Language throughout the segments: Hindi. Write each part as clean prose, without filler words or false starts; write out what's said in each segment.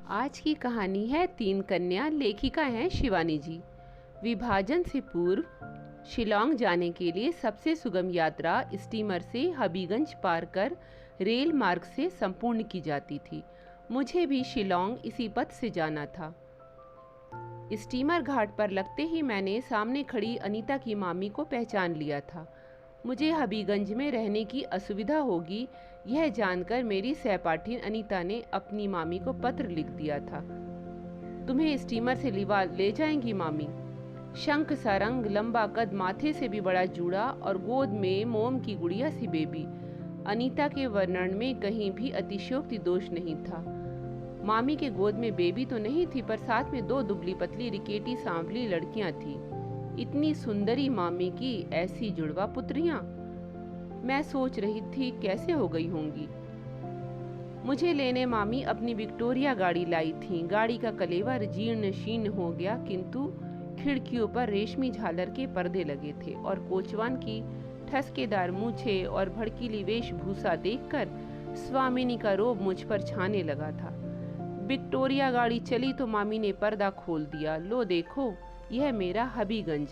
आज की कहानी है तीन कन्या। लेखिका हैं शिवानी जी। विभाजन से पूर्व शिलोंग जाने के लिए सबसे सुगम यात्रा स्टीमर से हबीगंज पार कर रेल मार्ग से संपूर्ण की जाती थी। मुझे भी शिलोंग इसी पथ से जाना था। स्टीमर घाट पर लगते ही मैंने सामने खड़ी अनीता की मामी को पहचान लिया था। मुझे हबीगंज में रहने की असुविधा होगी, यह जानकर मेरी सहपाठी अनीता ने अपनी मामी को पत्र लिख दिया था। तुम्हें स्टीमर से लिवा ले जाएंगी मामी। शंख सा रंग, लंबा कद, माथे से भी बड़ा जूड़ा और गोद में मोम की गुड़िया सी बेबी। अनीता के वर्णन में कहीं भी अतिशयोक्ति दोष नहीं था। मामी के गोद में बेबी तो नहीं थी, पर साथ में दो दुबली पतली रिकेटी सांवली लड़कियां थी। इतनी सुंदरी मामी की ऐसी जुड़वा पुत्रियां। मैं सोच रही थी कैसे हो गई होंगी। मुझे लेने मामी अपनी विक्टोरिया गाड़ी लाई थी। गाड़ी का कलेवर जीर्ण शीर्ण हो गया, किंतु खिड़कियों पर रेशमी झालर के पर्दे लगे थे और कोचवान की ठसकेदार मूछें और भड़कीली वेशभूषा देखकर स्वामिनी का रोब मुझ पर छाने लगा था। विक्टोरिया गाड़ी चली तो मामी ने पर्दा खोल दिया। लो देखो, यह मेरा हबीगंज।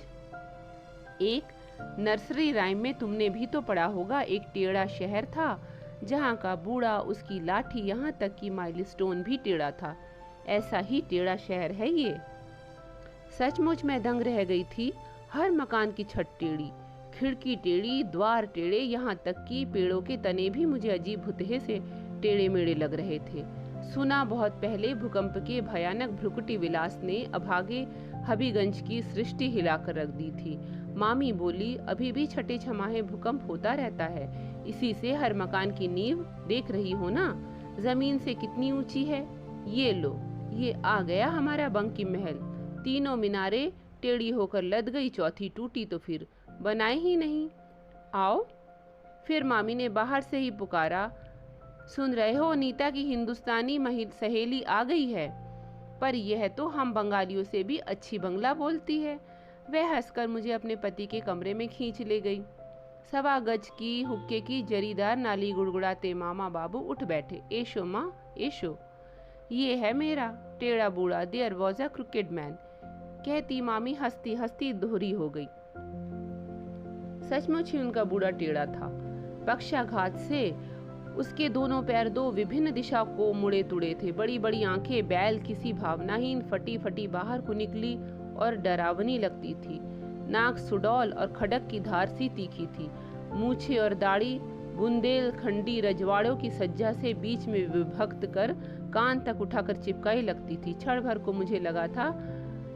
एक नर्सरी राइम में तुमने भी तो पढ़ा होगा, एक टेढ़ा शहर था जहाँ का बूढ़ा उसकी लाठी यहाँ तक कि माइलस्टोन भी टेढ़ा था। ऐसा ही टेढ़ा शहर है ये। सचमुच मैं दंग रह गई थी। हर मकान की छत टेढ़ी, खिड़की टेढ़ी, द्वार टेढ़े, यहाँ तक कि पेड़ों के तने भी मुझे अजीब भुतहे से टेढ़े मेढ़े लग रहे थे। सुना बहुत पहले भूकंप के भयानक भ्रुकुटी विलास ने अभागे हबीगंज की सृष्टि हिलाकर रख दी थी। मामी बोली, अभी भी छठे छमाहे भूकंप होता रहता है। इसी से हर मकान की नींव देख रही हो ना, जमीन से कितनी ऊंची है। ये लो, ये आ गया हमारा बंकिम महल। तीनों मीनारें टेढ़ी होकर लद गई, चौथी टूटी तो फिर बनाई ही नहीं। आओ। फिर मामी ने बाहर से ही पुकारा, सुन रहे हो, नीता की हिंदुस्तानी सहेली आ गई है। पर यह तो हम बंगालियों से भी अच्छी बंगला बोलती है। वह हंसकर मुझे अपने पति के कमरे में खींच ले गई। 1.25 गज की हुक्के की जरीदार नाली गुड़गुड़ाते मामा बाबू उठ बैठे। एशो माँ, एशो। ये है मेरा टेढ़ा बूढ़ा, there was a cricket man, कहती मामी हंसती हंसती दोहरी हो गई। सचमुच ही उनका बूढ़ा टेढ़ा था। पक्षाघात से उसके दोनों पैर दो विभिन्न दिशा को मुड़े तुड़े थे। बड़ी बड़ी आंखें बैल किसी भावनाहीन फटी फटी बाहर को निकली और डरावनी लगती थी। नाक सुडौल और खडक की धार सी तीखी थी। मूछें और दाढ़ी बुंदेलखंडी रजवाड़ों की सज्जा से बीच में विभक्त कर कान तक उठाकर चिपकाई लगती थी। क्षण भर को मुझे लगा था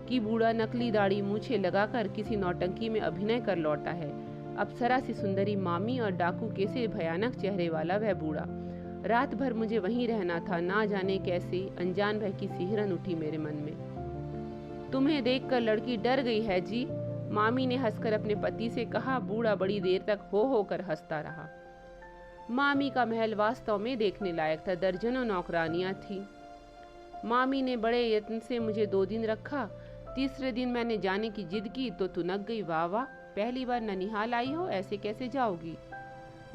कि बूढ़ा नकली दाढ़ी मूछें लगाकर किसी नौटंकी में अभिनय कर लौटा है। अप्सरा सी सुंदरी मामी और डाकू कैसे भयानक चेहरे वाला वह बूढ़ा। रात भर मुझे वहीं रहना था। ना जाने कैसे अनजान भय की सिहरन उठी मेरे मन में। तुम्हें देखकर लड़की डर गई है जी, मामी ने हंसकर अपने पति से कहा। बूढ़ा बड़ी देर तक हो होकर हंसता रहा। मामी का महल वास्तव में देखने लायक था। दर्जनों नौकरानियां थी। मामी ने बड़े यत्न से मुझे 2 दिन रखा। तीसरे दिन मैंने जाने की जिद की तो तुनक गई। वाह वाह, पहली बार ननिहाल आई हो, ऐसे कैसे जाओगी।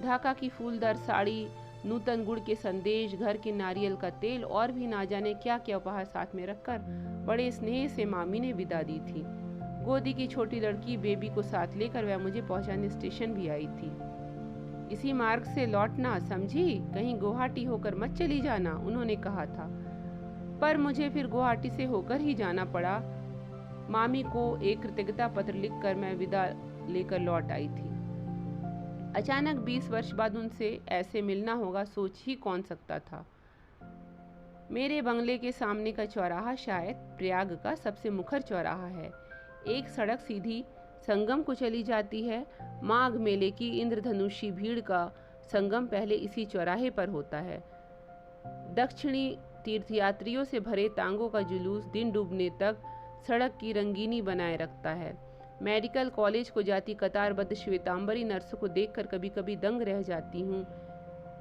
ढाका की फूलदार साड़ी, नूतन गुड़ के संदेश, घर के नारियल का तेल और भी ना जाने क्या क्या उपहार साथ में रखकर बड़े स्नेह से मामी ने विदा दी थी। गोदी की छोटी लड़की बेबी को साथ लेकर वह मुझे पहुंचाने स्टेशन भी आई थी। इसी मार्ग से लौटना, समझी, कहीं गुवाहाटी होकर मत चली जाना, उन्होंने कहा था। पर मुझे फिर गुवाहाटी से होकर ही जाना पड़ा। मामी को एक कृतज्ञता पत्र लिखकर मैं विदा लेकर लौट आई थी। अचानक 20 वर्ष बाद उनसे ऐसे मिलना होगा, सोच ही कौन सकता था। मेरे बंगले के सामने का चौराहा शायद प्रयाग का सबसे मुखर चौराहा है। एक सड़क सीधी संगम को चली जाती है। माघ मेले की इंद्रधनुषी भीड़ का संगम पहले इसी चौराहे पर होता है। दक्षिणी तीर्थयात्रियों से भरे तांगों का जुलूस दिन डूबने तक सड़क की रंगीनी बनाए रखता है। मेडिकल कॉलेज को जाती कतारबद्ध श्वेतांबरी नर्सों को देखकर कभी कभी दंग रह जाती हूँ।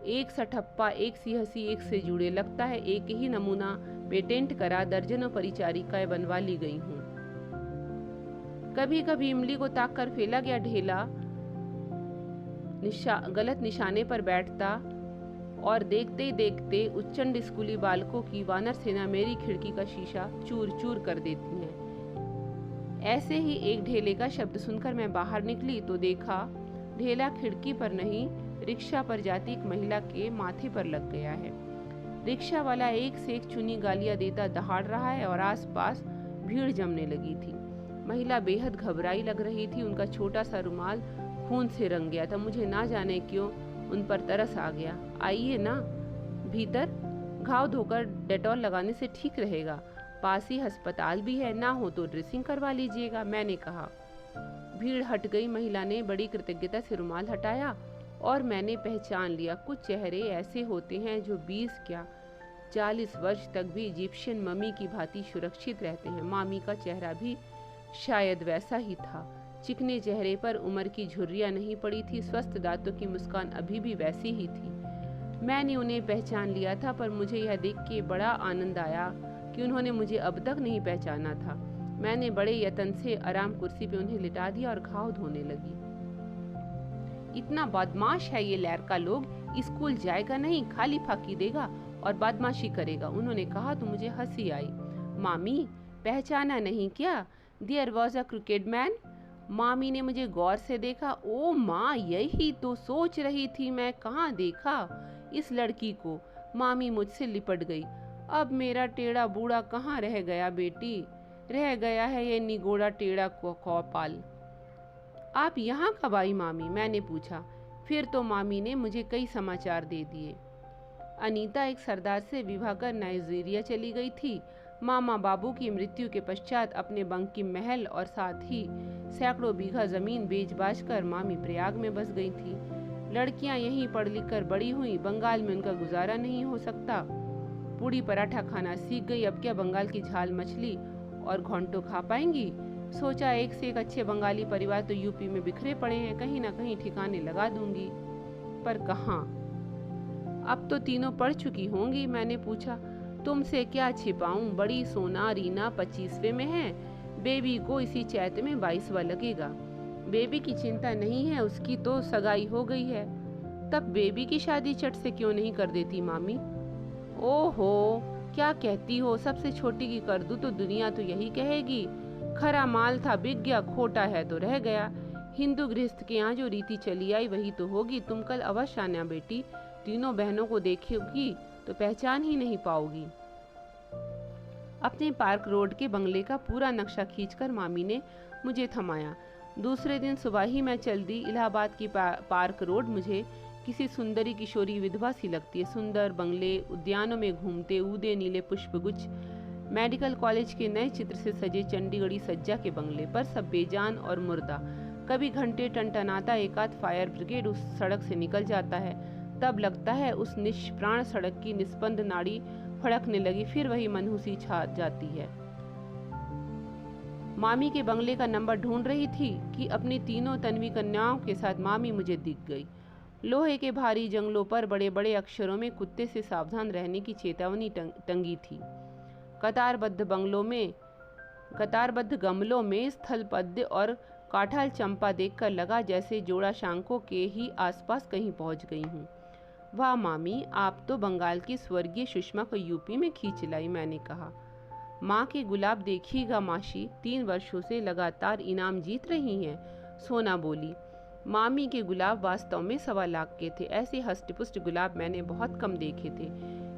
एक सा ठप्पा, एक सी हंसी, एक से जुड़े, लगता है एक ही नमूना पेटेंट करा दर्जनों परिचारिकाएं बनवा ली गई हूँ। कभी कभी इमली को ताक कर फेला गया ढेला गलत निशाने पर बैठता और देखते ही देखते उच्चंड स्कूली बालकों की वानर सेना मेरी खिड़की का शीशा चूर चूर कर देती है। ऐसे ही एक ढेले का शब्द सुनकर मैं बाहर निकली तो देखा ढेला खिड़की पर नहीं, रिक्शा पर जाती एक महिला के माथे पर लग गया है। रिक्शा वाला एक से एक चुनी गालियां देता दहाड़ रहा है और आसपास भीड़ जमने लगी थी। महिला बेहद घबराई लग रही थी। उनका छोटा सा रुमाल खून से रंग गया था। मुझे ना जाने क्यों उन पर तरस आ गया। आइए ना भीतर, घाव धोकर डेटॉल लगाने से ठीक रहेगा। पास ही अस्पताल भी है, ना हो तो ड्रेसिंग करवा लीजिएगा, मैंने कहा। भीड़ हट गई। महिला ने बड़ी कृतज्ञता से रुमाल हटाया और मैंने पहचान लिया। कुछ चेहरे ऐसे होते हैं जो 20 क्या 40 वर्ष तक भी इजिप्शियन मम्मी की भांति सुरक्षित रहते हैं। मामी का चेहरा भी शायद वैसा ही था। चिकने चेहरे पर उम्र की झुर्रियां नहीं पड़ी थी। स्वस्थ दांतों की मुस्कान अभी भी वैसी ही थी। मैंने उन्हें पहचान लिया था, पर मुझे यह देख के बड़ा आनंद आया कि उन्होंने मुझे अब तक नहीं पहचाना था। मैंने बड़े यत्न से आराम कुर्सी पे उन्हें लिटा दिया और घाव धोने लगी। इतना बदमाश है ये लड़का, लोग स्कूल जाएगा नहीं, खाली फाकी देगा और बदमाशी करेगा, उन्होंने कहा तो मुझे हंसी आई। मामी, पहचाना नहीं क्या? There was a cricket man. मामी ने मुझे गौर से देखा। ओ माँ, यही तो सोच रही थी मैं, कहाँ देखा इस लड़की को। मामी मुझसे लिपट गई। अब मेरा टेढ़ा बूढ़ा कहाँ रह गया बेटी, रह गया है ये निगोड़ा टेढ़ा कौपाल। आप यहाँ कब आई मामी, मैंने पूछा। फिर तो मामी ने मुझे कई समाचार दे दिए। अनीता एक सरदार से विवाह कर नाइजीरिया चली गई थी। मामा बाबू की मृत्यु के पश्चात अपने बंकिम महल और साथ ही सैकड़ों बीघा जमीन बेच बाच कर मामी प्रयाग में बस गई थी। लड़कियां यहीं पढ़ लिख कर बड़ी हुई। बंगाल में उनका गुजारा नहीं हो सकता। पूड़ी पराठा खाना सीख गई। अब क्या बंगाल की झाल मछली और घोंटो खा पाएंगी। सोचा एक से एक अच्छे बंगाली परिवार तो यूपी में बिखरे पड़े हैं, कहीं ना कहीं ठिकाने लगा दूंगी। पर कहाँ, अब तो तीनों पढ़ चुकी होंगी। मैंने पूछा। तुमसे क्या छिपाऊं, बड़ी सोना रीना 25वें में है, बेबी को इसी चैत में 22वां लगेगा। बेबी की चिंता नहीं है, उसकी तो सगाई हो गई है। तब बेबी की शादी चट से क्यों नहीं कर देती मामी? ओहो, क्या कहती हो, सबसे छोटी की कर दूं तो दुनिया तो यही कहेगी खरा माल था बिक गया, खोटा है तो रह गया। हिंदू गृहस्थ के यहाँ जो रीति चली आई वही तो होगी। तुम कल अवश्य आना बेटी, तीनों बहनों को देखोगी तो पहचान ही नहीं पाओगी। अपने पार्क रोड के बंगले का पूरा नक्शा खींचकर मामी ने मुझे थमाया। दूसरे दिन सुबह ही मैं चल दी। इलाहाबाद की पार्क रोड मुझे किसी सुंदरी किशोरी विधवा सी लगती है। सुंदर बंगले, उद्यानों में घूमते ऊदे नीले पुष्पगुच्छ, मेडिकल कॉलेज के नए चित्र से सजे चंडीगढ़ी सज्जा के बंगले पर सब बेजान और मुर्दा। कभी घंटे टनटनाता एकाध फायर ब्रिगेड उस सड़क से निकल जाता है, तब लगता है उस निष्प्राण सड़क की निस्पंद नाड़ी फड़कने लगी, फिर वही मनहूसी छा जाती है। मामी के बंगले का नंबर ढूंढ रही थी कि अपनी तीनों तन्वी कन्याओं के साथ मामी मुझे दिख गई। लोहे के भारी जंगलों पर बड़े बड़े अक्षरों में कुत्ते से सावधान रहने की चेतावनी टंगी थी। कतारबद्ध गमलों में स्थल पद्य और काठाल चंपा देखकर लगा जैसे जोड़ा शांकों के ही आसपास कहीं पहुंच गई हूँ। वाह मामी, आप तो बंगाल की स्वर्गीय सुषमा को यूपी में खींच लाई, मैंने कहा। माँ के गुलाब देखिएगा मासी, 3 वर्षों से लगातार इनाम जीत रही हैं, सोना बोली। मामी के गुलाब वास्तव में 1.25 लाख के थे। ऐसे हष्टपुष्ट गुलाब मैंने बहुत कम देखे थे,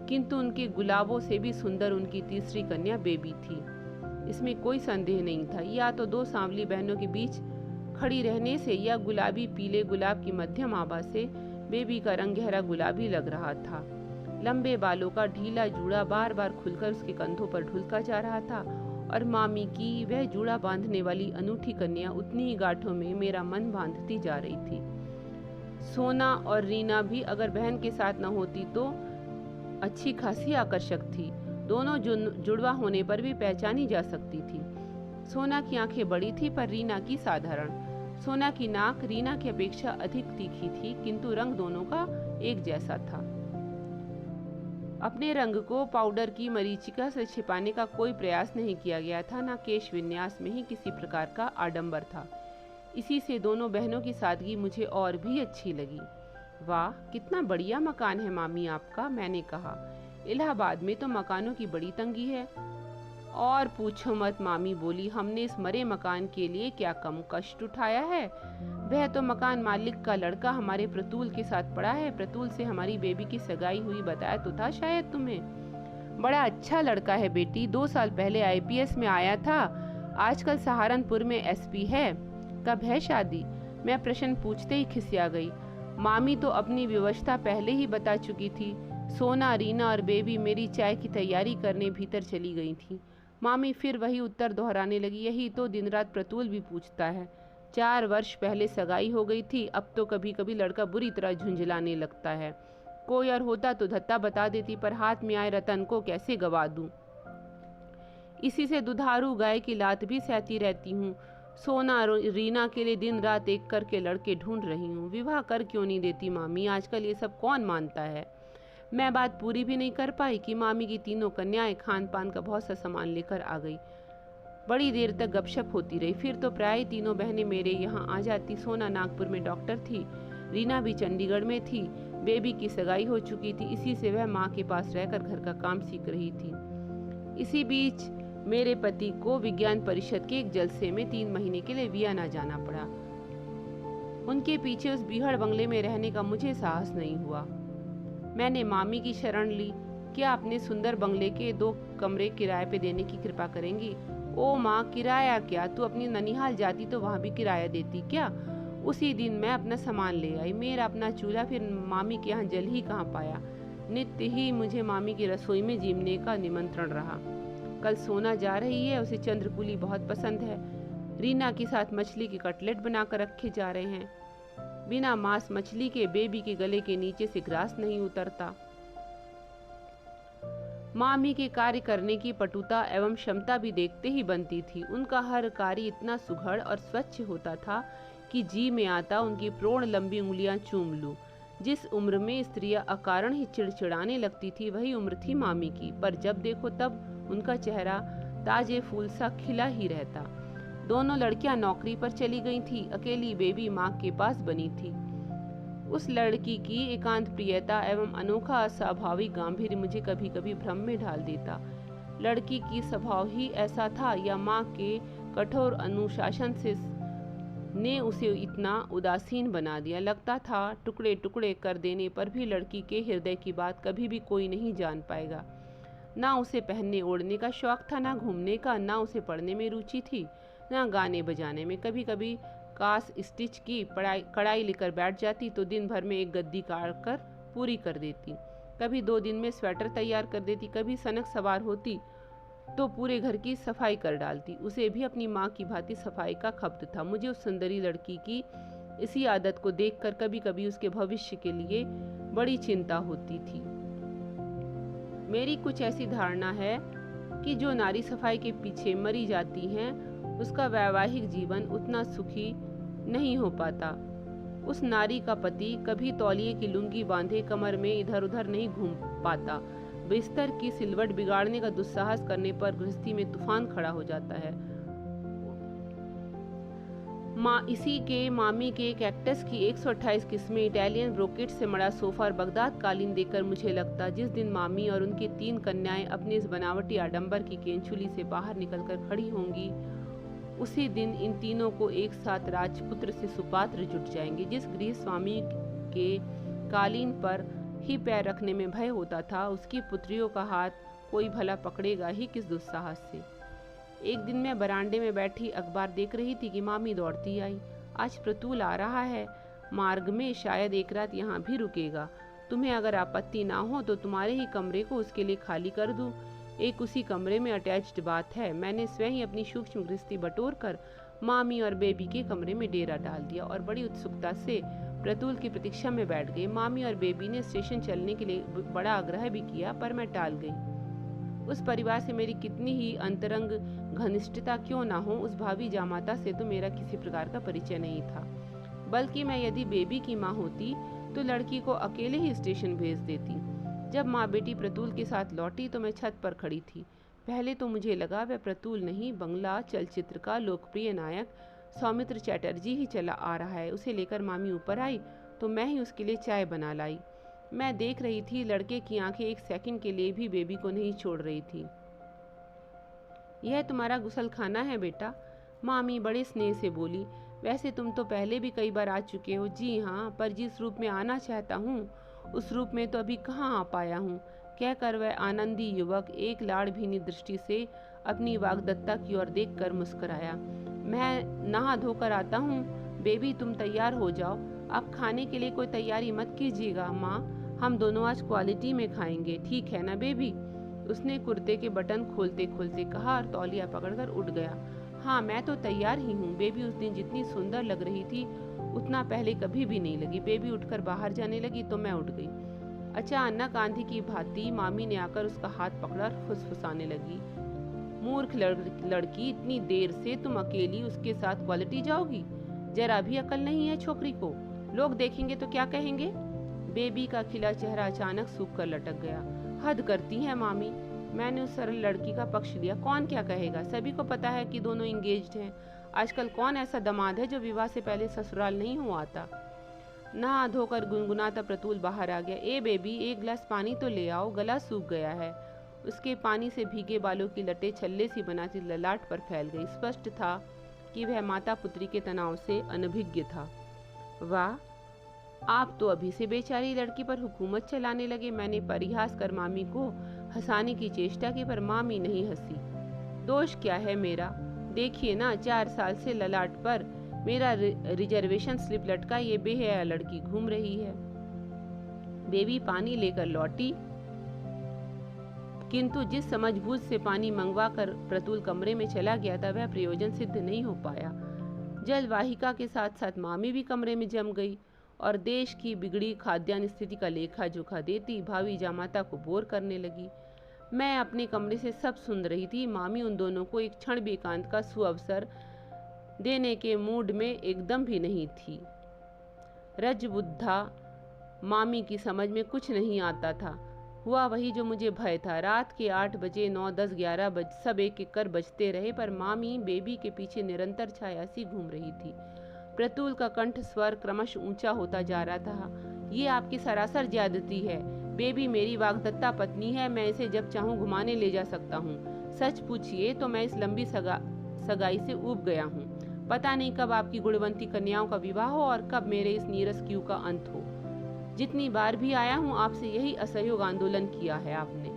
किंतु उनके गुलाबों से भी सुंदर उनकी तीसरी कन्या बेबी थी। इसमें कोई संदेह नहीं था। या तो 2 सांवली बहनों के बीच खड़ी रहने से या गुलाबी पीले गुलाब की मध्यम आभा से बेबी का रंग गहरा गुलाबी लग रहा था। लंबे बालों का ढीला जूड़ा बार बार खुलकर उसके कंधों पर ढुलका जा रहा था और मामी की वह जूड़ा बांधने वाली अनूठी कन्या उतनी ही गांठों में मेरा मन बांधती जा रही थी। सोना और रीना भी अगर बहन के साथ न होती तो अच्छी खासी आकर्षक थी। दोनों जुड़वा होने पर भी पहचानी जा सकती थी। सोना की आंखें बड़ी थी पर रीना की साधारण। सोना की नाक रीना की अपेक्षा अधिक तीखी थी, किंतु रंग दोनों का एक जैसा था। अपने रंग को पाउडर की मरीचिका से छिपाने का कोई प्रयास नहीं किया गया था, न केश विन्यास में ही किसी प्रकार का आडंबर था। इसी से दोनों बहनों की सादगी मुझे और भी अच्छी लगी। वाह, कितना बढ़िया मकान है मामी आपका, मैंने कहा। इलाहाबाद में तो मकानों की बड़ी तंगी है। और पूछो मत, मामी बोली, हमने इस मरे मकान के लिए क्या कम कष्ट उठाया है। वह तो मकान मालिक का लड़का हमारे प्रतुल के साथ पड़ा है। प्रतुल से हमारी बेबी की सगाई हुई, बताया तो था शायद तुम्हें। बड़ा अच्छा लड़का है बेटी, 2 साल पहले आईपीएस में आया था, आजकल सहारनपुर में एसपी है। कब है शादी? मैं प्रश्न पूछते ही खिसिया गई। मामी तो अपनी व्यवस्था पहले ही बता चुकी थी। सोना, रीना और बेबी मेरी चाय की तैयारी करने भीतर चली गई थी। मामी फिर वही उत्तर दोहराने लगी, यही तो दिन रात प्रतुल भी पूछता है। 4 वर्ष पहले सगाई हो गई थी, अब तो कभी कभी लड़का बुरी तरह झुंझलाने लगता है। कोई और होता तो धत्ता बता देती, पर हाथ में आए रतन को कैसे गवा दूं। इसी से दुधारू गाय की लात भी सहती रहती हूँ। सोना, रीना के लिए दिन रात एक करके लड़के ढूंढ रही हूँ। विवाह कर क्यों नहीं देती मामी, आजकल ये सब कौन मानता है। मैं बात पूरी भी नहीं कर पाई कि मामी की तीनों कन्याएं खान पान का बहुत सा सामान लेकर आ गई। बड़ी देर तक गपशप होती रही, फिर तो प्राय तीनों बहनें मेरे यहाँ आ जाती। सोना नागपुर में डॉक्टर थी, रीना भी चंडीगढ़ में थी, बेबी की सगाई हो चुकी थी, इसी से वह माँ के पास रहकर घर का काम सीख रही थी। इसी बीच मेरे पति को विज्ञान परिषद के एक जलसे में 3 महीने के लिए वियना जाना पड़ा। उनके पीछे उस बीहड़ बंगले में रहने का मुझे साहस नहीं हुआ। मैंने मामी की शरण ली, क्या अपने सुंदर बंगले के 2 कमरे किराए पे देने की कृपा करेंगी। ओ माँ, किराया क्या, तू अपनी ननिहाल जाती तो वहाँ भी किराया देती क्या। उसी दिन मैं अपना सामान ले आई। मेरा अपना चूल्हा फिर मामी के यहाँ जल ही कहाँ पाया। नित्य ही मुझे मामी की रसोई में जीमने का निमंत्रण रहा। कल सोना जा रही है, उसे चंद्रपुली बहुत पसंद है। रीना के साथ मछली के कटलेट बनाकर रखे जा रहे हैं। बिना मांस मछली के बेबी के गले के नीचे से ग्रास नहीं उतरता। मामी के कार्य करने की पटुता एवं क्षमता भी देखते ही बनती थी। उनका हर कार्य इतना सुघड़ और स्वच्छ होता था कि जी में आता उनकी प्रोढ़ लंबी उंगलियां चूम लूं। जिस उम्र में स्त्रियां अकारण ही चिड़चिड़ाने लगती थी, वही उम्र थी मामी की, पर जब देखो तब उनका चेहरा ताजे फूल सा खिला ही रहता। दोनों लड़कियां नौकरी पर चली गई थी, अकेली बेबी माँ के पास बनी थी। उस लड़की की एकांत प्रियता एवं अनोखा अस्वाभाविक गांभीर्य मुझे कभी कभी भ्रम में डाल देता। लड़की की स्वभाव ही ऐसा था या माँ के कठोर अनुशासन से ने उसे इतना उदासीन बना दिया। लगता था टुकड़े टुकड़े कर देने पर भी लड़की के हृदय की बात कभी भी कोई नहीं जान पाएगा। ना उसे पहनने ओढ़ने का शौक था, ना घूमने का, ना उसे पढ़ने में रुचि थी, ना गाने बजाने में। कभी कभी कास स्टिच की कढ़ाई लेकर बैठ जाती तो दिन भर में एक गद्दी काट कर पूरी कर देती। कभी 2 दिन में स्वेटर तैयार कर देती। कभी सनक सवार होती तो पूरे घर की सफाई कर डालती। उसे भी अपनी माँ की भांति सफाई का खप्त था। मुझे उस सुंदरी लड़की की इसी आदत को देखकर कभी कभी उसके भविष्य के लिए बड़ी चिंता होती थी। मेरी कुछ ऐसी धारणा है कि जो नारी सफाई के पीछे मरी जाती हैं, उसका वैवाहिक जीवन उतना सुखी नहीं हो पाता। उस नारी का पति कभी तौलिए की लुंगी बांधे कमर में इधर उधर नहीं घूम पाता। बिस्तर की सिलवट बिगाड़ने का दुस्साहस करने पर गृहस्थी में तूफान खड़ा हो जाता है। इसी के मामी के कैक्टस की 128 किस्में, इटालियन ब्रोकेट से मड़ा सोफा और बगदाद कालीन देखकर मुझे लगता, जिस दिन मामी और उनकी 3 कन्याएं अपने इस बनावटी आडंबर की केंचुली से बाहर निकलकर खड़ी होंगी, उसी दिन इन तीनों को एक साथ राजपुत्र से सुपात्र जुट जाएंगे। जिस गृह स्वामी के कालीन पर ही पैर रखने में भय होता था, उसकी पुत्रियों का हाथ कोई भला पकड़ेगा ही किस दुस्साहस से। एक दिन मैं बरामदे में बैठी अखबार देख रही थी कि मामी दौड़ती आई, आज प्रतुल आ रहा है, मार्ग में शायद एक रात यहाँ भी रुकेगा। तुम्हें अगर आपत्ति ना हो तो तुम्हारे ही कमरे को उसके लिए खाली कर दूं। एक उसी कमरे में अटैच्ड बात है। मैंने स्वयं ही अपनी सूक्ष्म गृहस्थी बटोर कर मामी और बेबी के कमरे में डेरा डाल दिया और बड़ी उत्सुकता से प्रतुल की प्रतीक्षा में बैठ गई। मामी और बेबी ने स्टेशन चलने के लिए बड़ा आग्रह भी किया, पर मैं टाल गई। उस परिवार से मेरी कितनी ही अंतरंग घनिष्ठता क्यों ना हो, उस भावी जामाता से तो मेरा किसी प्रकार का परिचय नहीं था। बल्कि मैं यदि बेबी की माँ होती तो लड़की को अकेले ही स्टेशन भेज देती। जब माँ बेटी प्रतुल के साथ लौटी तो मैं छत पर खड़ी थी। पहले तो मुझे लगा वह प्रतुल नहीं, बंगला चलचित्र का लोकप्रिय नायक सौमित्र चटर्जी ही चला आ रहा है। उसे लेकर मामी ऊपर आई तो मैं ही उसके लिए चाय बना लाई। मैं देख रही थी लड़के की आंखें एक सेकंड के लिए भी बेबी को नहीं छोड़ रही थी। यह तुम्हारा गुसल खाना है बेटा, मामी बड़े स्नेह से बोली। वैसे तुम तो पहले भी कई बार आ चुके हो। जी हाँ, पर जिस रूप में आना चाहता हूँ उस रूप में तो अभी कहाँ आ पाया हूँ, कहकर वह आनंदी युवक एक लाड़ भीनी दृष्टि से अपनी वाग्दत्ता की ओर देखकर मुस्कुराया। मैं नहा धोकर आता हूँ, बेबी तुम तैयार हो जाओ। अब खाने के लिए कोई तैयारी मत कीजिएगा माँ, हम दोनों आज क्वालिटी में खाएंगे, ठीक है ना बेबी? उसने कुर्ते के बटन खोलते खोलते कहा और तौलिया पकड़कर उठ गया। हाँ मैं तो तैयार ही हूँ। बेबी उस दिन जितनी सुंदर लग रही थी उतना पहले कभी भी नहीं लगी। बेबी उठकर बाहर जाने लगी तो मैं उठ गई। अचानक आंधी की भांति मामी ने आकर उसका हाथ पकड़ा और फुसफुसाने लगी। मूर्ख लड़की, इतनी देर से तुम अकेली उसके साथ क्वालिटी जाओगी? जरा भी अकल नहीं है छोकरी को, लोग देखेंगे तो क्या कहेंगे? बेबी का खिला चेहरा अचानक सूख कर लटक गया। हद करती है मामी, मैंने उस सरल लड़की का पक्ष लिया, कौन क्या कहेगा? सभी को पता है कि दोनों इंगेज्ड हैं। आजकल कौन ऐसा दामाद है जो विवाह से पहले ससुराल नहीं हुआ आता? नहा धोकर गुनगुनाता प्रतुल बाहर आ गया। ए बेबी, एक गिलास पानी तो ले आओ, गला सूख गया है। उसके पानी से भीगे बालों की लटें छल्ले सी बनाती ललाट पर फैल गई। स्पष्ट था कि वह माता पुत्री के तनाव से अनभिज्ञ था। वाह, आप तो अभी से बेचारी लड़की पर हुकूमत चलाने लगे। मैंने परिहास कर मामी को हंसाने की चेष्टा की, पर मामी नहीं हंसी। दोष क्या है मेरा? देखिए ना, 4 साल से ललाट पर मेरा रिजर्वेशन स्लिप लटका ये बेहया लड़की घूम रही है। बेबी पानी लेकर लौटी, किंतु जिस समझबूझ से पानी मंगवा कर प्रतुल कमरे में चला गया था वह प्रयोजन सिद्ध नहीं हो पाया। जलवाहिका के साथ साथ मामी भी कमरे में जम गई और देश की बिगड़ी खाद्यान्न स्थिति का लेखा जोखा देती भावी जामाता को बोर करने लगी। मैं अपने कमरे से सब सुन रही थी। मामी उन दोनों को एक क्षण भी एकांत का सुअवसर देने के मूड में एकदम भी नहीं थी। रजबुद्धा मामी की समझ में कुछ नहीं आता था। हुआ वही जो मुझे भय था। रात के 8 बजे 9, 10, 11 बज सब एक एक कर बजते रहे, पर मामी बेबी के पीछे निरंतर छाया सी घूम रही थी। प्रतुल का कंठ स्वर क्रमश ऊंचा होता जा रहा था। ये आपकी सरासर ज्यादती है। बेबी मेरी वाग्दत्ता पत्नी है, मैं इसे जब चाहूँ घुमाने ले जा सकता हूँ। सच पूछिए तो मैं इस लंबी सगाई से ऊब गया हूँ। पता नहीं कब आपकी गुणवंती कन्याओं का विवाह हो और कब मेरे इस नीरस क्यू का अंत हो। जितनी बार भी आया हूँ आपसे यही असहयोग आंदोलन किया है आपने।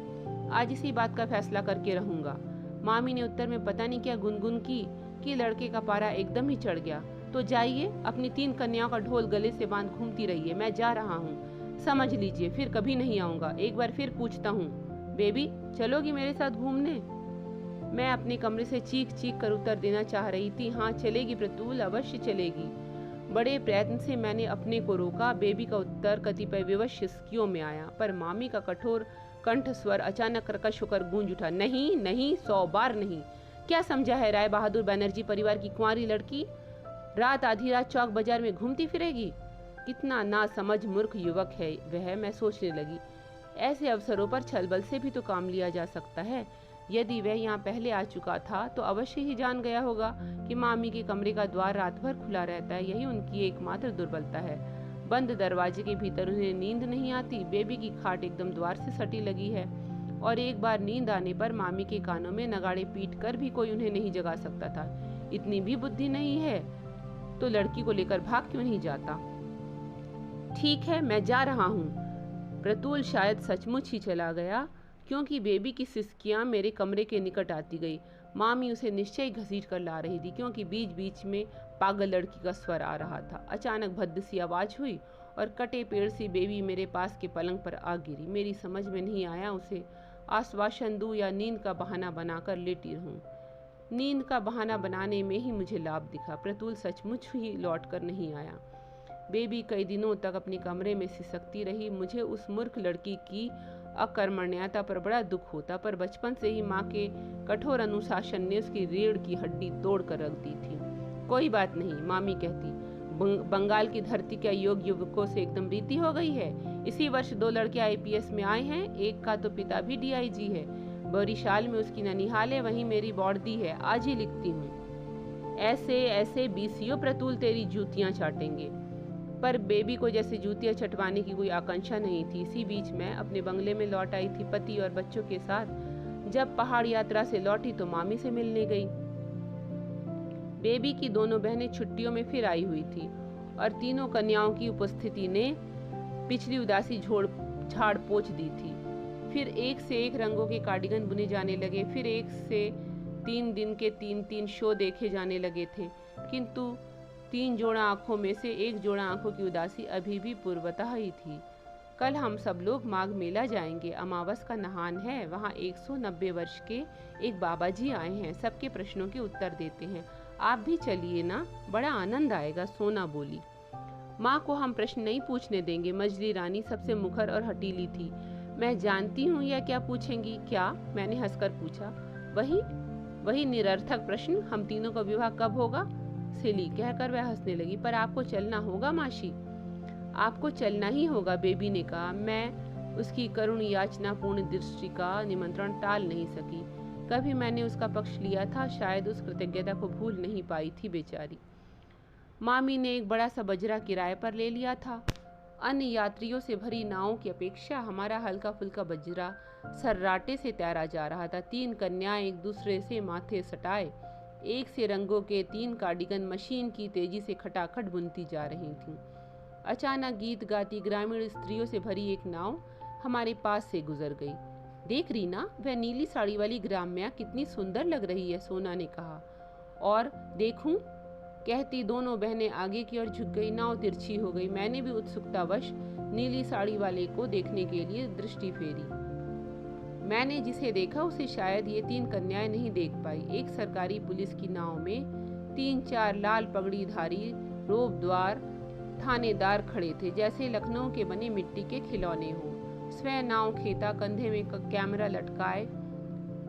आज इसी बात का फैसला करके रहूंगा। मामी ने उत्तर में पता नहीं क्या गुनगुन की कि लड़के का पारा एकदम ही चढ़ गया। तो जाइए, अपनी 3 कन्याओं का ढोल गले से बांध घूमती रहिए, मैं जा रहा हूँ। समझ लीजिए फिर कभी नहीं आऊंगा। एक बार फिर पूछता हूँ, बेबी चलोगी मेरे साथ घूमने? मैं अपने कमरे से चीख चीख कर उत्तर देना चाह रही थी, हाँ चलेगी प्रतुल, अवश्य चलेगी। बड़े प्रयत्न से मैंने अपने को रोका। बेबी का उत्तर कतिपय विवश सिसकियों में आया, पर मामी का कठोर कंठ स्वर अचानक कर्कश होकर गूंज उठा। नहीं नहीं, 100 बार नहीं। क्या समझा है राय बहादुर बनर्जी परिवार की कुंवारी लड़की रात आधी रात चौक बाजार में घूमती फिरेगी? कितना ना समझ मूर्ख युवक है वह, मैं सोचने लगी। ऐसे अवसरों पर छल बल से भी तो काम लिया जा सकता है। यदि वह यहाँ पहले आ चुका था तो अवश्य ही जान गया होगा कि मामी के कमरे का द्वार रात भर खुला रहता है। यही उनकी एकमात्र दुर्बलता है। बंद दरवाजे के भीतर उन्हें नींद नहीं आती। बेबी की खाट एकदम द्वार से सटी लगी है और एक बार नींद आने पर मामी के कानों में नगाड़े पीट कर भी कोई उन्हें नहीं जगा सकता था। इतनी भी बुद्धि नहीं है तो लड़की को लेकर भाग क्यों नहीं जाता? ठीक है, मैं जा रहा हूँ। प्रतुल शायद सचमुच ही चला गया, क्योंकि बेबी की सिसकियां मेरे कमरे के निकट आती गई। मामी उसे निश्चय घसीट कर ला रही थी, क्योंकि बीच बीच में पागल लड़की का स्वर आ रहा था। अचानक भद्द सी आवाज हुई और कटे पेड़ सी बेबी मेरे पास के पलंग पर आ गिरी। मेरी समझ में नहीं आया उसे आश्वासन दूं या नींद का बहाना बनाकर लेटी रहूं। नींद का बहाना बनाने में ही मुझे लाभ दिखा। प्रतुल सचमुच ही लौट कर नहीं आया। बेबी कई दिनों तक अपने कमरे में सिसकती रही। मुझे उस मूर्ख लड़की की अकर्मण्यता पर बड़ा दुख होता, पर बचपन से ही माँ के कठोर अनुशासन ने उसकी रीढ़ की हड्डी तोड़ कर रख दी थी। कोई बात नहीं, मामी कहती, बंगाल की धरती क्या योग युवकों से एकदम रीति हो गई है। इसी वर्ष 2 लड़के IPS में आए हैं, एक का तो पिता भी DIG है। बरिशाल में उसकी ननिहाल है, वहीं मेरी बॉर्दी है। आज ही लिखती हूँ। ऐसे ऐसे BCO प्रतुल तेरी जूतियां चाटेंगे। पर बेबी को जैसे जूतियां चटवाने की कोई आकांक्षा नहीं थी। इसी बीच मैं अपने बंगले में लौट आई थी पति और बच्चों के साथ। जब पहाड़ यात्रा से लौटी तो मामी से मिलने गई। बेबी की दोनों बहनें छुट्टियों में फिर आई हुई थी और तीनों कन्याओं की उपस्थिति ने पिछली उदासी झाड़ पोंछ दी थी। फिर एक से एक रंगों के कार्डिगन बुने जाने लगे। फिर एक से 3 दिन के 3 शो देखे जाने लगे थे, किंतु 3 जोड़ा आंखों में से एक जोड़ा आंखों की उदासी अभी भी पूर्वतः ही थी। कल हम सब लोग माघ मेला जाएंगे। अमावस का नहान है। वहाँ 190 वर्ष के एक बाबा जी आए हैं, सबके प्रश्नों के उत्तर देते हैं। आप भी चलिए ना, बड़ा आनंद आएगा, सोना बोली। माँ को हम प्रश्न नहीं पूछने देंगे। मजली रानी सबसे मुखर और हटीली थी। मैं जानती हूँ यह क्या पूछेंगी। क्या? मैंने हंसकर पूछा। वही निरर्थक प्रश्न, हम तीनों का विवाह कब होगा? सिली कहकर वह हंसने लगी। पर आपको चलना होगा मासी। आपको चलना ही होगा, बेबी ने कहा। मैं उसकी करुण याचना पूर्ण दृष्टि का निमंत्रण टाल नहीं सकी। कभी मैंने उसका पक्ष लिया था, शायद उस कृतज्ञता को भूल नहीं पाई थी बेचारी। मामी ने एक बड़ा सा बजरा किराए पर ले लिया था। अन्य यात्रियों से भरी नावों की अपेक्षा हमारा हल्का फुल्का बजरा सर्राटे से तैरा जा रहा था। 3 कन्याएं एक दूसरे से माथे सटाए एक से रंगों के 3 कार्डिगन मशीन की तेजी से खटाखट बुनती जा रही थीं। अचानक गीत गाती ग्रामीण स्त्रियों से भरी एक नाव हमारे पास से गुजर गई। देख रीना, वह नीली साड़ी वाली ग्राम्या कितनी सुंदर लग रही है, सोना ने कहा। और देखूं, कहती दोनों बहनें आगे की ओर झुक गई। नाव तिरछी हो गई। मैंने भी उत्सुकतावश नीली साड़ी वाले को देखने के लिए दृष्टि फेरी। मैंने जिसे देखा उसे शायद ये 3 कन्याएं नहीं देख पाई। एक सरकारी पुलिस की नाव में 3-4 लाल पगड़ीधारी रोबदार थानेदार खड़े थे, जैसे लखनऊ के बने मिट्टी के खिलौने हों। स्वयं नाव खेता कंधे में कैमरा लटकाए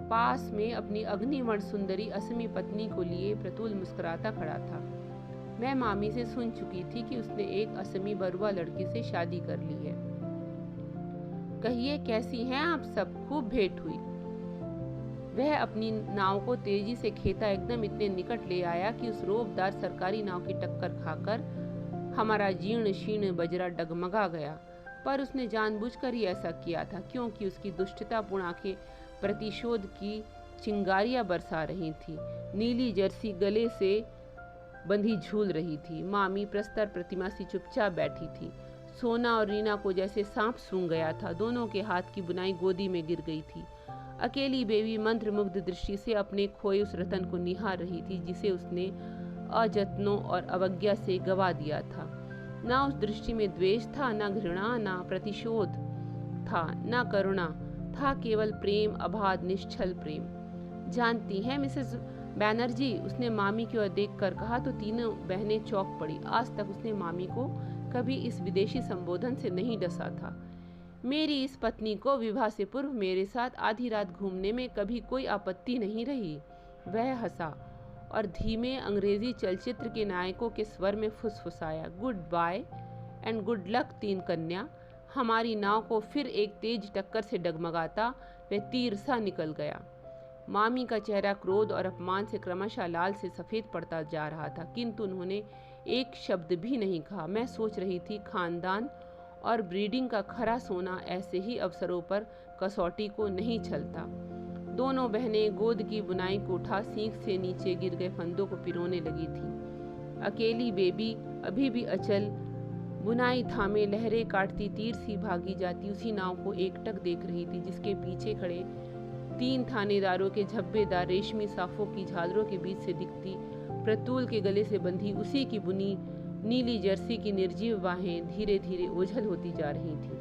पास में अपनी अग्निवर्ण सुंदरी असमी पत्नी को लिए प्रतुल मुस्कुराता खड़ा था। मैं मामी से सुन चुकी थी कि उसने एक असमी बरुआ लड़की से शादी कर ली है। कहिए, कैसी हैं आप सब? खूब भेंट हुई। वह अपनी नाव को तेजी से खेता एकदम इतने निकट ले आया कि उस रोबदार सरकारी नाव की टक्कर खाकर हमारा जीर्ण शीर्ण बजरा डगमगा गया। पर उसने जानबूझकर ही ऐसा किया था, क्योंकि उसकी दुष्टतापूर्ण आंखें प्रतिशोध की चिंगारियां बरसा रही थी। नीली जर्सी गले से बंधी झूल रही थी। मामी प्रस्तर प्रतिमा सी चुपचाप बैठी थी। सोना और रीना को जैसे सांप सूंघ गया था। दोनों के हाथ की बुनाई गोदी में गिर गई थी। अकेली बेबी मंत्रमुग्ध दृष्टि से अपने खोए उस रतन को निहार रही थी, जिसे उसने अजत्नों और अवज्ञा से गवा दिया था। ना उस दृष्टि में द्वेष था, ना घृणा, ना प्रतिशोध था, ना करुणा था, केवल प्रेम, अबाध निश्चल प्रेम। जानती हैं मिसेस बैनर्जी, उसने मामी की ओर देखकर कहा तो तीनों बहनें चौंक पड़ी। आज तक उसने मामी को कभी इस विदेशी संबोधन से नहीं डसा था। मेरी इस पत्नी को विवाह से पूर्व मेरे साथ आधी रात घूमने में कभी कोई आपत्ति नहीं रही। वह हंसा और धीमे अंग्रेजी चलचित्र के नायकों के स्वर में फुसफुसाया, goodbye and good luck 3 कन्या। हमारी नाव को फिर एक तेज टक्कर से डगमगाता वह तीर सा निकल गया। मामी का चेहरा क्रोध और अपमान से क्रमशः लाल से सफेद पड़ता जा रहा था, किंतु उन्होंने एक शब्द भी नहीं कहा। मैं सोच रही थी, खानदान और ब्रीडिंग का खरा सोना ऐसे ही अवसरों पर कसौटी को नहीं छलता। दोनों बहनें गोद की बुनाई को उठा सींख से नीचे गिर गए फंदों को पिरोने लगी थी। अकेली बेबी अभी भी अचल बुनाई थामे लहरें काटती तीर सी भागी जाती उसी नाव को एकटक देख रही थी, जिसके पीछे खड़े 3 थानेदारों के झब्बेदार रेशमी साफों की झालरों के बीच से दिखती प्रतूल के गले से बंधी उसी की बुनी नीली जर्सी की निर्जीव बाहें धीरे धीरे ओझल होती जा रही थी।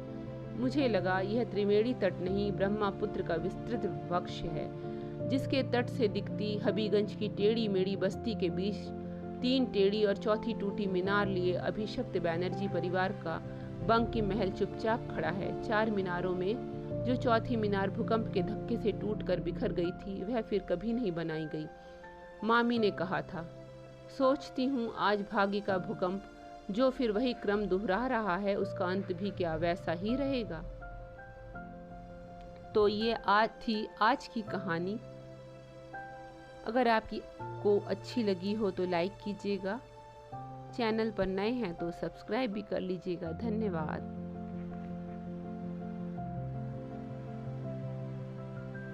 मुझे लगा यह त्रिवेणी तट नहीं, ब्रह्मपुत्र का विस्तृत वक्ष है, जिसके तट से दिखती हबीगंज की टेढ़ी मेढ़ी बस्ती के बीच 3 टेढ़ी और चौथी टूटी मीनार लिए अभिशप्त बैनर्जी परिवार का बंकिम महल चुपचाप खड़ा है। 4 मीनारों में जो चौथी मीनार भूकंप के धक्के से टूटकर बिखर गई थी, वह फिर कभी नहीं बनाई गई। मामी ने कहा था, सोचती हूँ आज भाग्य का भूकंप जो फिर वही क्रम दोहरा रहा है, उसका अंत भी क्या वैसा ही रहेगा। तो ये आज थी आज की कहानी। अगर आपकी को अच्छी लगी हो तो लाइक कीजिएगा चैनल पर नए हैं तो सब्सक्राइब भी कर लीजिएगा। धन्यवाद।